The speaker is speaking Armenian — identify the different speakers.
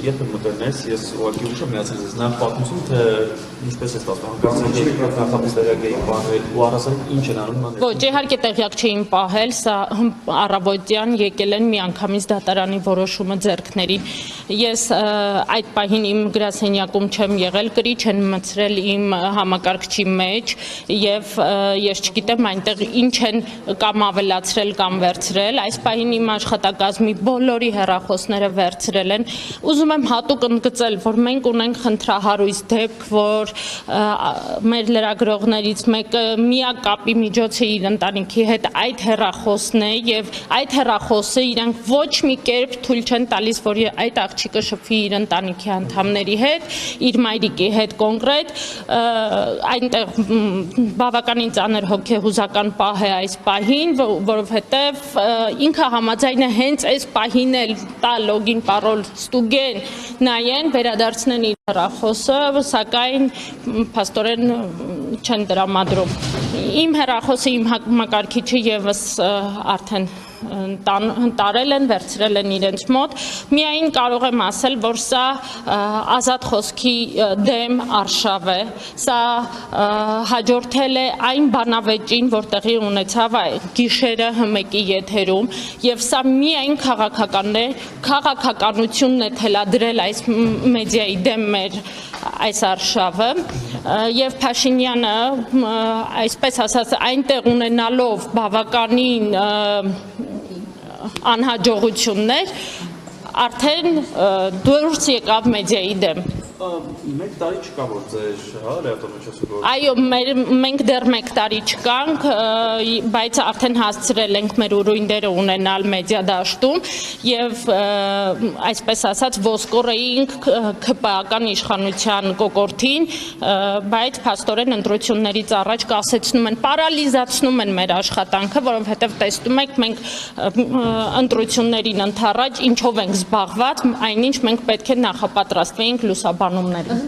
Speaker 1: երբ մտնես, ես ուղղակի ուշը միացել ես նախ պատմություն, թե ինչպես է ստացվում, կանցել նախապես տեղյակ էի պահել ու առասարակ ինչ են անում։
Speaker 2: Ոչ, իհարկե տեղյակ չէին պահել, սա առավոտյան եկել են միանգամից դատարանի որոշումը ձեռքներին։ Ես այդ պահին իմ գրասենյակում չեմ եղել, կրիչ են մտցրել իմ համակարգչի մեջ եւ ես չգիտեմ այնտեղ ինչ են կամ ավելացրել կամ վերցրել, այս պահին իմ աշխատակազմի բոլորի հեռախոսները վերցրել են։ Ուզում եմ հատուկ ընդգծել, որ մենք ունենք խնդրահարույց դեպք, որ մեր լրագրողներից մեկը միակ կապի միջոցը իր ընտանիքի հետ այդ հեռախոսն է եւ այդ հեռախոսը իրանք ոչ մի կերպ թույլ չեն տալիս, որ այդ աղջիկը շփվի իր ընտանիքի անդամների հետ, իր մայրիկի հետ կոնկրետ, այնտեղ բավականին ծանր հոգեհուզական պահ է այս պահին, որովհետեւ ինքը համաձայն է հենց այս պահին էլ տա լոգին պարոլ ստուգեն, նայեն, վերադարձնեն իր հեռախոսը, սակայն փաստորեն չեն տրամադրում։ Իմ հեռախոսը, իմ համակարգիչը եւս արդեն տարել են, վերցրել են իրենց մոտ, միայն կարող եմ ասել, որ սա ազատ խոսքի դեմ արշավ է, սա հաջորդել է այն բանավեճին, որ տեղի ունեցավ գիշերը ՀՄԿ-ի եթերում, եւ սա միայն քաղաքական է, քաղաքականությունն է թելադրել այս մեդիայի դեմ մեր այս արշավը, եւ Փաշինյանը, այսպես ասած, այնտեղ ունենալով բավականին անհաջողություններ, արդեն դուրս եկավ մեդիայի դեմ։
Speaker 1: Մեկ տարի չկա, որ ձեր լրատվամիջոցը։
Speaker 2: Այո, մենք դեռ մեկ տարի չկանք, բայց արդեն հասցրել ենք մեր ուրույնները ունենալ մեդիա դաշտում եւ այսպես ասած ոսկոր էինք ՔՊԱ-ական իշխանության կոկորդին, բայց փաստորեն ընտրություններից առաջ կասեցնում են, պարալիզացնում են մեր աշխատանքը, որովհետեւ տեսնում եք մենք ընտրություններին ընդառաջ ինչով ենք զբաղված, այնինչ մենք պետք է նախապատրաստվեինք լուսաբանումների։